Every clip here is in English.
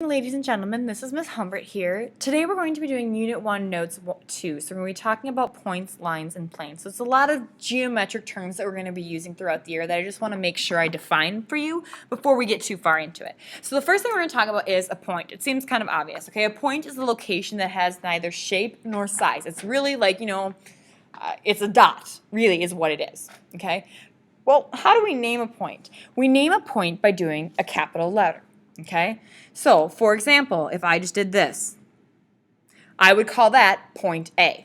Ladies and gentlemen, this is Ms. Humbert here. Today we're going to be doing Unit 1 Notes 2. So we're going to be talking about points, lines, and planes. So it's a lot of geometric terms that we're going to be using throughout the year that I just want to make sure I define for you before we get too far into it. So the first thing we're going to talk about is a point. It seems kind of obvious, okay? A point is a location that has neither shape nor size. It's really like, it's a dot, really is what it is, okay? Well, how do we name a point? We name a point by doing a capital letter. Okay, so for example, if I just did this, I would call that point A.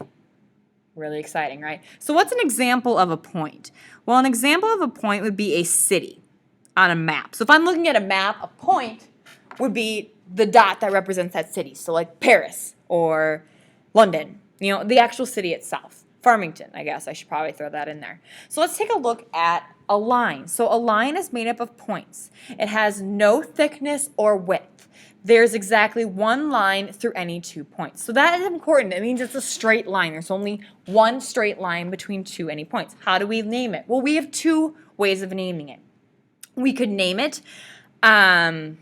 Really exciting, right? So what's an example of a point? Well, an example of a point would be a city on a map. So if I'm looking at a map, a point would be the dot that represents that city. So like Paris or London, the actual city itself. Farmington, I guess. I should probably throw that in there. So let's take a look at a line. So a line is made up of points. It has no thickness or width. There's exactly one line through any 2 points. So that is important. It means it's a straight line. There's only one straight line between any points. How do we name it? Well, we have 2 ways of naming it. We could name it as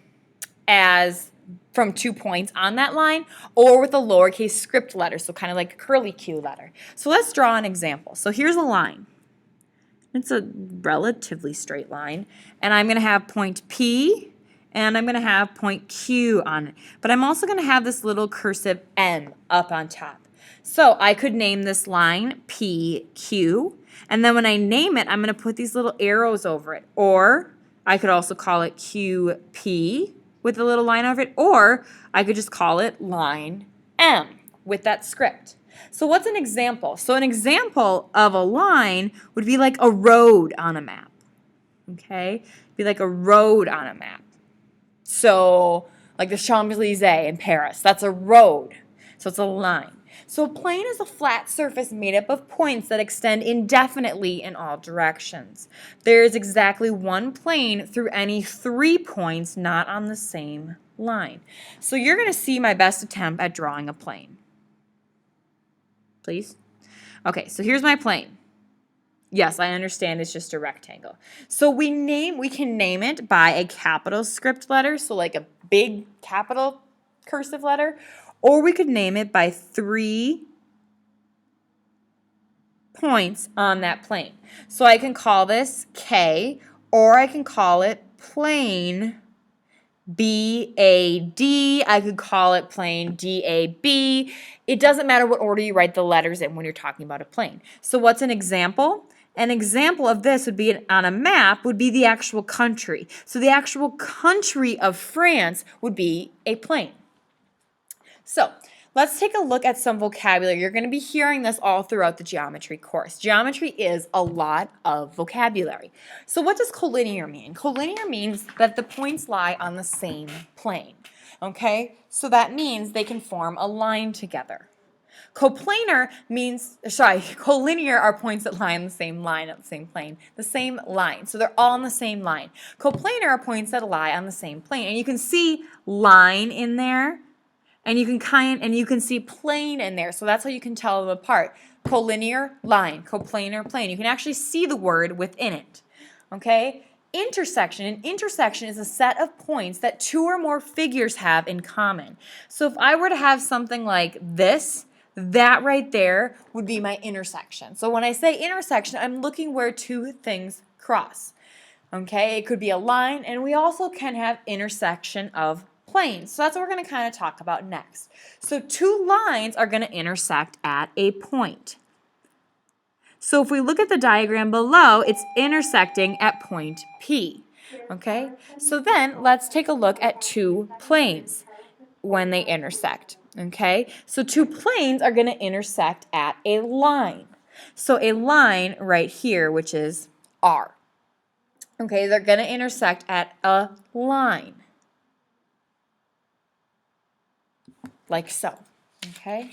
from 2 points on that line, or with a lowercase script letter, so kind of like a curly Q letter. So let's draw an example. So here's a line. It's a relatively straight line, and I'm going to have point P, and I'm going to have point Q on it. But I'm also going to have this little cursive M up on top. So I could name this line PQ, and then when I name it, I'm going to put these little arrows over it. Or I could also call it QP with a little line over it, or I could just call it line M with that script. So what's an example? So an example of a line would be like a road on a map. Okay? Be like a road on a map. So like the Champs-Élysées in Paris, that's a road. So it's a line. So a plane is a flat surface made up of points that extend indefinitely in all directions. There is exactly one plane through any 3 points not on the same line. So you're going to see my best attempt at drawing a plane. Please? Okay, so here's my plane. Yes, I understand it's just a rectangle. So we can name it by a capital script letter, so like a big capital cursive letter, or we could name it by 3 points on that plane. So I can call this K, or I can call it plane BAD. I could call it plane DAB. It doesn't matter what order you write the letters in when you're talking about a plane. So what's an example? An example of this would be on a map would be the actual country. So the actual country of France would be a plane. So let's take a look at some vocabulary. You're going to be hearing this all throughout the geometry course. Geometry is a lot of vocabulary. So what does collinear mean? Collinear means that the points lie on the same plane. Okay? So that means they can form a line together. Collinear are points that lie on the same line, on the same plane, the same line. So they're all on the same line. Coplanar are points that lie on the same plane. And you can see line in there. And you can see plane in there, so that's how you can tell them apart. Collinear, line, coplanar, plane. You can actually see the word within it. Okay? Intersection. An intersection is a set of points that 2 or more figures have in common. So if I were to have something like this, that right there would be my intersection. So when I say intersection, I'm looking where 2 things cross. Okay? It could be a line, and we also can have intersection of planes. So that's what we're going to kind of talk about next. So 2 lines are going to intersect at a point. So if we look at the diagram below, it's intersecting at point P. Okay? So then let's take a look at 2 planes when they intersect. Okay? So 2 planes are going to intersect at a line. So a line right here, which is R. Okay, they're going to intersect at a line. Like so, okay?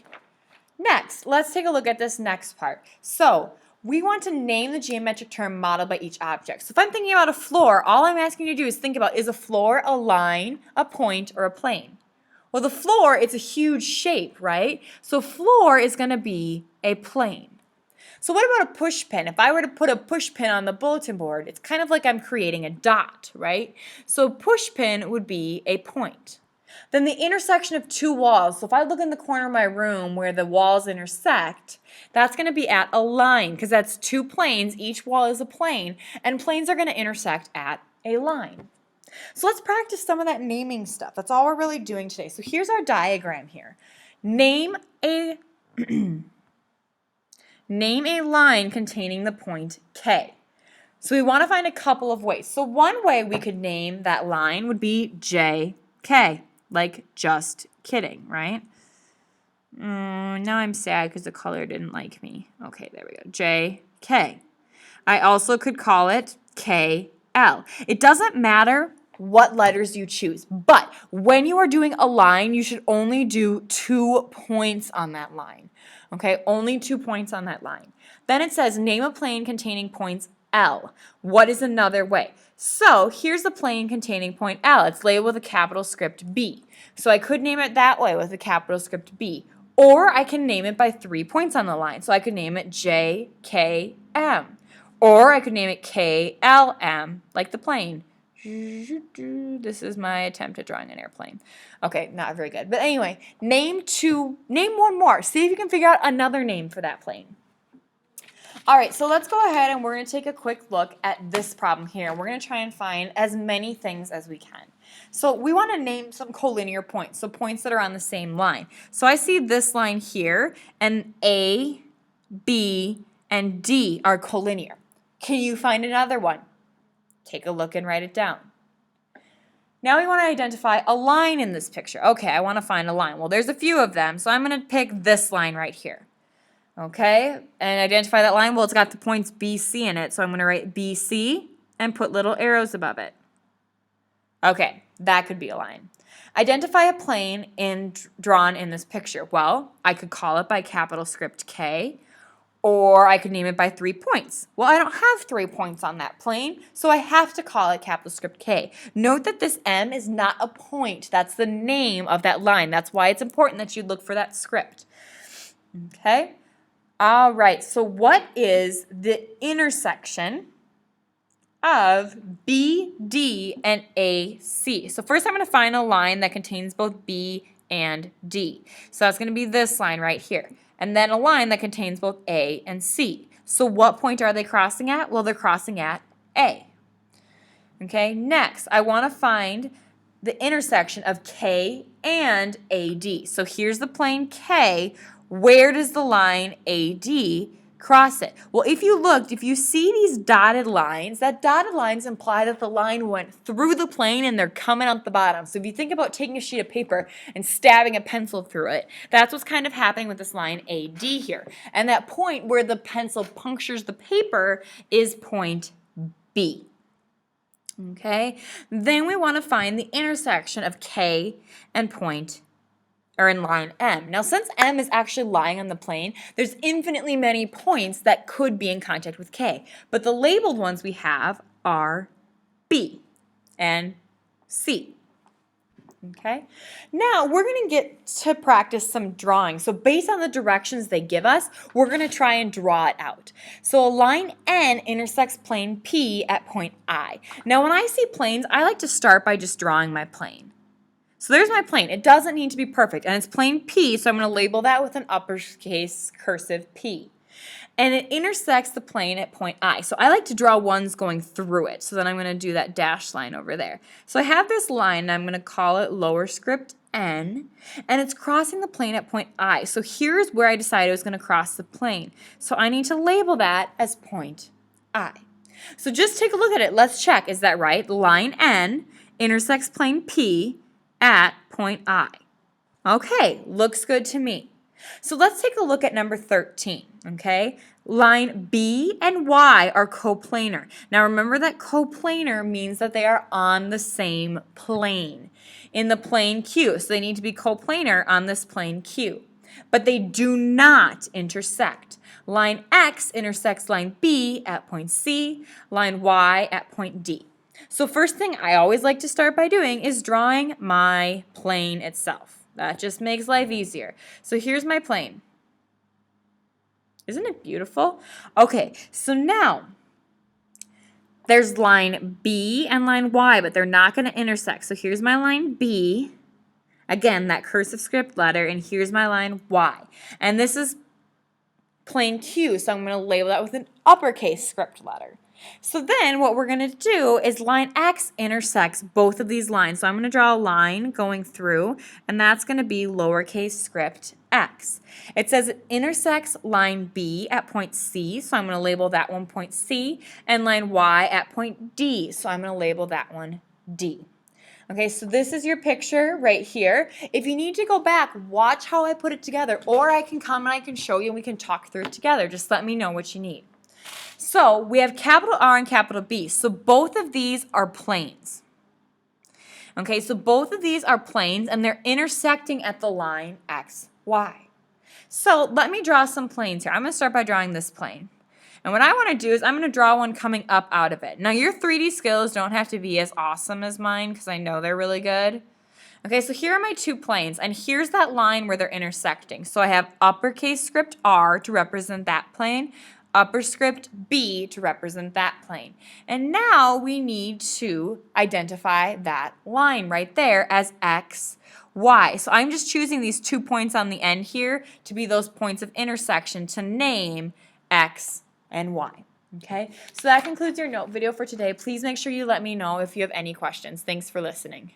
Next, let's take a look at this next part. So, we want to name the geometric term modeled by each object. So if I'm thinking about a floor, all I'm asking you to do is think about, is a floor a line, a point, or a plane? Well, the floor, it's a huge shape, right? So floor is going to be a plane. So what about a push pin? If I were to put a push pin on the bulletin board, it's kind of like I'm creating a dot, right? So push pin would be a point. Then the intersection of two walls, so if I look in the corner of my room where the walls intersect, that's going to be at a line because that's two planes. Each wall is a plane, and planes are going to intersect at a line. So let's practice some of that naming stuff. That's all we're really doing today. So here's our diagram here. Name a name a line containing the point K. So we want to find a couple of ways. So one way we could name that line would be JK, like just kidding, right? Now I'm sad because the color didn't like me. Okay, there we go. JK. I also could call it KL. It doesn't matter what letters you choose, but when you are doing a line, you should only do 2 points on that line. Okay, only 2 points on that line. Then it says name a plane containing points L. What is another way? So here's the plane containing point L. It's labeled with a capital script B. So I could name it that way with a capital script B. Or I can name it by 3 points on the line. So I could name it JKM. Or I could name it KLM, like the plane. This is my attempt at drawing an airplane. Okay, not very good. But anyway, name one more. See if you can figure out another name for that plane. All right, so let's go ahead and we're going to take a quick look at this problem here. We're going to try and find as many things as we can. So we want to name some collinear points, so points that are on the same line. So I see this line here, and A, B, and D are collinear. Can you find another one? Take a look and write it down. Now we want to identify a line in this picture. Okay, I want to find a line. Well, there's a few of them, so I'm going to pick this line right here. Okay, and identify that line. Well, it's got the points BC in it, so I'm going to write BC and put little arrows above it. Okay, that could be a line. Identify a plane drawn in this picture. Well, I could call it by capital script K, or I could name it by 3 points. Well, I don't have 3 points on that plane, so I have to call it capital script K. Note that this M is not a point. That's the name of that line. That's why it's important that you look for that script. Okay? All right, so what is the intersection of BD and AC? So first I'm going to find a line that contains both B and D. So that's going to be this line right here. And then a line that contains both A and C. So what point are they crossing at? Well, they're crossing at A. Okay, next I want to find the intersection of K and AD. So here's the plane K. Where does the line AD cross it? Well, if you see these dotted lines, that dotted lines imply that the line went through the plane and they're coming out the bottom. So if you think about taking a sheet of paper and stabbing a pencil through it, that's what's kind of happening with this line AD here. And that point where the pencil punctures the paper is point B. Okay, then we want to find the intersection of K and in line M. Now, since M is actually lying on the plane, there's infinitely many points that could be in contact with K. But the labeled ones we have are B and C. Okay, now we're going to get to practice some drawing. So based on the directions they give us, we're going to try and draw it out. So a line N intersects plane P at point I. Now when I see planes, I like to start by just drawing my plane. So there's my plane. It doesn't need to be perfect, and it's plane P, so I'm going to label that with an uppercase cursive P. And it intersects the plane at point I. So I like to draw ones going through it, so then I'm going to do that dashed line over there. So I have this line, and I'm going to call it lower script N, and it's crossing the plane at point I. So here's where I decided I was going to cross the plane. So I need to label that as point I. So just take a look at it. Let's check. Is that right? Line N intersects plane P at point I. Okay, looks good to me. So let's take a look at number 13, okay? Line B and Y are coplanar. Now remember that coplanar means that they are on the same plane. In the plane Q, so they need to be coplanar on this plane Q. But they do not intersect. Line X intersects line B at point C, line Y at point D. So first thing I always like to start by doing is drawing my plane itself. That just makes life easier. So here's my plane. Isn't it beautiful? Okay, so now there's line B and line Y, but they're not going to intersect. So here's my line B, Again, that cursive script letter, and here's my line Y. And this is plane Q, so I'm going to label that with an uppercase script letter. So then what we're going to do is line X intersects both of these lines. So I'm going to draw a line going through, and that's going to be lowercase script x. It says it intersects line B at point C, so I'm going to label that one point C, and line Y at point D, so I'm going to label that one D. Okay, so this is your picture right here. If you need to go back, watch how I put it together, or I can come and I can show you and we can talk through it together. Just let me know what you need. So we have capital R and capital B. So both of these are planes. Okay, so both of these are planes and they're intersecting at the line X, Y. So let me draw some planes here. I'm going to start by drawing this plane. And what I want to do is I'm going to draw one coming up out of it. Now your 3D skills don't have to be as awesome as mine because I know they're really good. Okay, so here are my two planes, and here's that line where they're intersecting. So I have uppercase script R to represent that plane, upper script B to represent that plane. And now we need to identify that line right there as X, Y. So I'm just choosing these 2 points on the end here to be those points of intersection to name X and Y. Okay, so that concludes your note video for today. Please make sure you let me know if you have any questions. Thanks for listening.